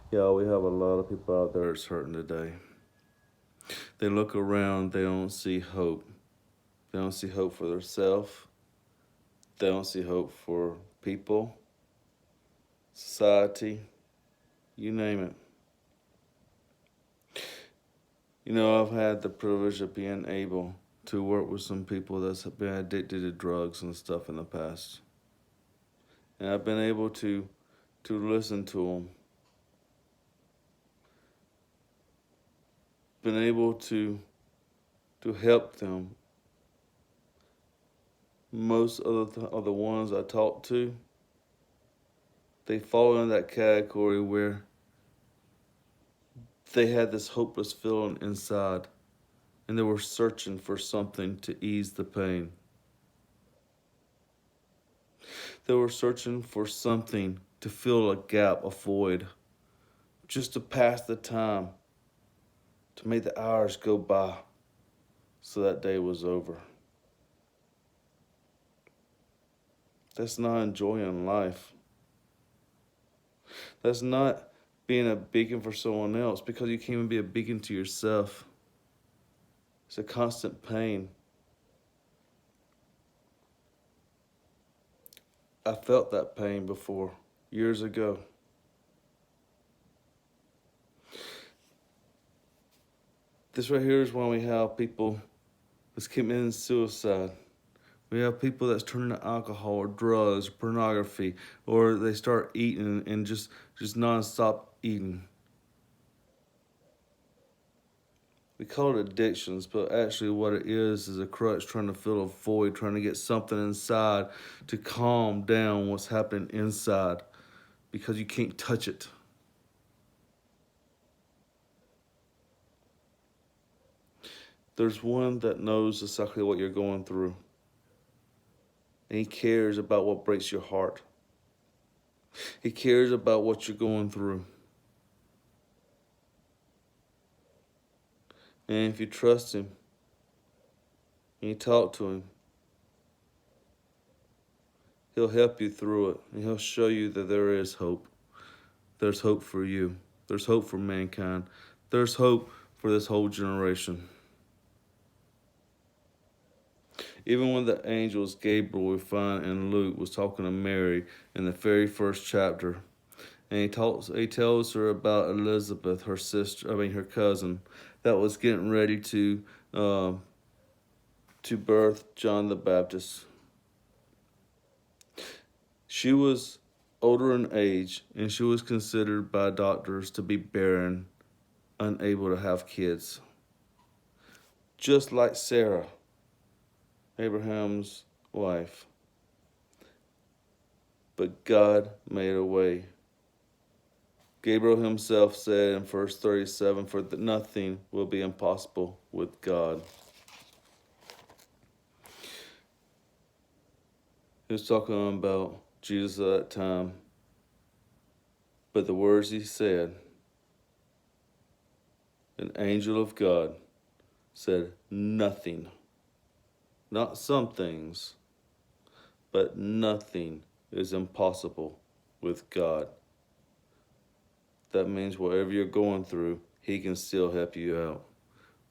Yeah, we have a lot of people out there that's hurting today. They look around, they don't see hope. They don't see hope for themselves. They don't see hope for people, society, you name it. You know, I've had the privilege of being able to work with some people that's been addicted to drugs and stuff in the past. And I've been able to listen to them, been able to help them. Most of the ones I talk to, they fall in that category where they had this hopeless feeling inside and they were searching for something to ease the pain. They were searching for something to fill a gap, a void, just to pass the time, to make the hours go by so that day was over. That's not enjoying life. That's not being a beacon for someone else because you can't even be a beacon to yourself. It's a constant pain. I felt that pain before, years ago. This right here is when we have people that's committing suicide. We have people that's turning to alcohol or drugs or pornography, or they start eating and just nonstop eating. We call it addictions, but actually what it is a crutch trying to fill a void, trying to get something inside to calm down what's happening inside because you can't touch it. There's one that knows exactly what you're going through, and he cares about what breaks your heart. He cares about what you're going through. And if you trust him and you talk to him, he'll help you through it, and he'll show you that there is hope. There's hope for you. There's hope for mankind. There's hope for this whole generation. Even when the angels, Gabriel, we find in Luke, was talking to Mary in the very first chapter, and he tells her about Elizabeth, her sister, her cousin, that was getting ready uh, to birth John the Baptist. She was older in age, and she was considered by doctors to be barren, unable to have kids. Just like Sarah, Abraham's wife. But God made a way. Gabriel himself said in verse 37, for nothing will be impossible with God. He was talking about Jesus at that time. But the words he said, an angel of God said nothing. Not some things, but nothing is impossible with God. That means whatever you're going through, he can still help you out.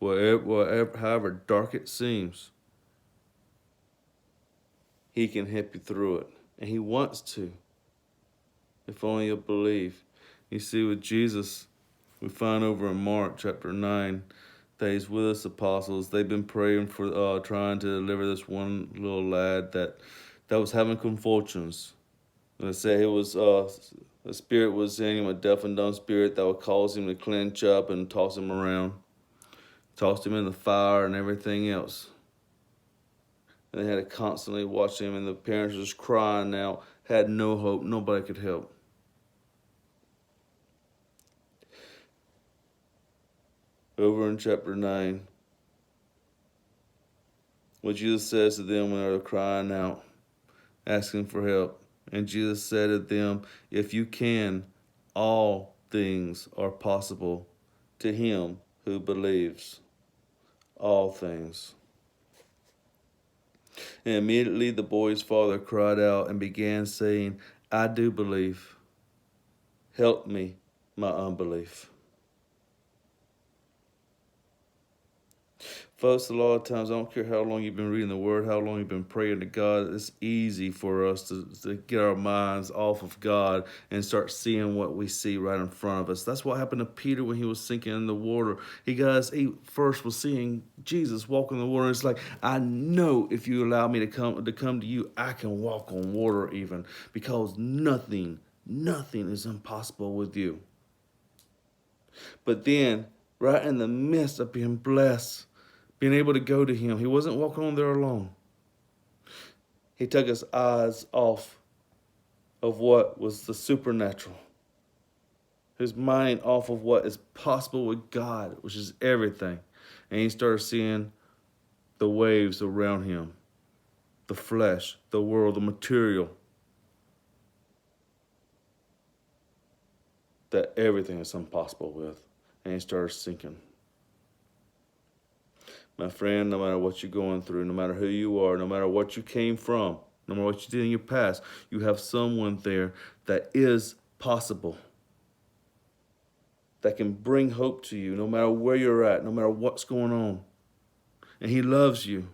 However dark it seems, he can help you through it. And he wants to, if only you'll believe. You see, with Jesus, we find over in Mark chapter 9 that he's with us apostles. They've been praying for trying to deliver this one little lad that was having convulsions. And they say it was the spirit was in him, a deaf and dumb spirit that would cause him to clench up and toss him around, tossed him in the fire and everything else. And they had to constantly watch him, and the parents were just crying out, had no hope, nobody could help. Over in chapter 9, what Jesus says to them when they're crying out, asking for help. And Jesus said to them, if you can, all things are possible to him who believes. All things. And immediately the boy's father cried out and began saying, I do believe. Help me my unbelief. Folks, a lot of times, I don't care how long you've been reading the Word, how long you've been praying to God, it's easy for us to get our minds off of God and start seeing what we see right in front of us. That's what happened to Peter when he was sinking in the water. He first was seeing Jesus walk in the water. It's like, I know if you allow me to come to you, I can walk on water even, because nothing is impossible with you. But then, right in the midst of being blessed, being able to go to him, he wasn't walking on there alone. He took his eyes off of what was the supernatural, his mind off of what is possible with God, which is everything. And he started seeing the waves around him, the flesh, the world, the material, that everything is impossible with. And he started sinking. My friend, no matter what you're going through, no matter who you are, no matter what you came from, no matter what you did in your past, you have someone there that is possible, that can bring hope to you no matter where you're at, no matter what's going on. And he loves you.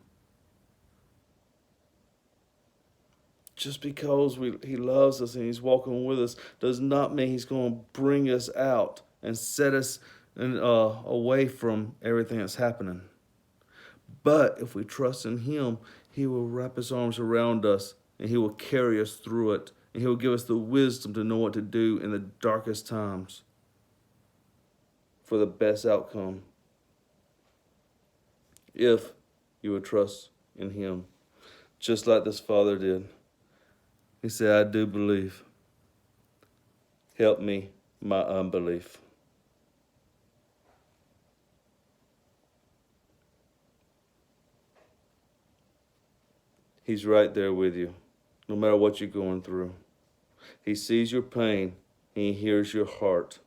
Just because he loves us and he's walking with us does not mean he's going to bring us out and set us away from everything that's happening. But if we trust in him, he will wrap his arms around us and he will carry us through it. And he will give us the wisdom to know what to do in the darkest times for the best outcome. If you would trust in him, just like this father did. He said, I do believe. Help me, my unbelief. He's right there with you, no matter what you're going through. He sees your pain and he hears your heart.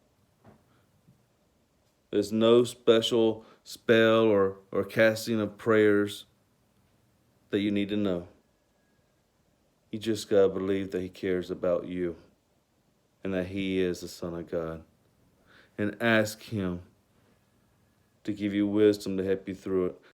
There's no special spell or casting of prayers that you need to know. You just got to believe that he cares about you and that he is the Son of God. And ask him to give you wisdom to help you through it.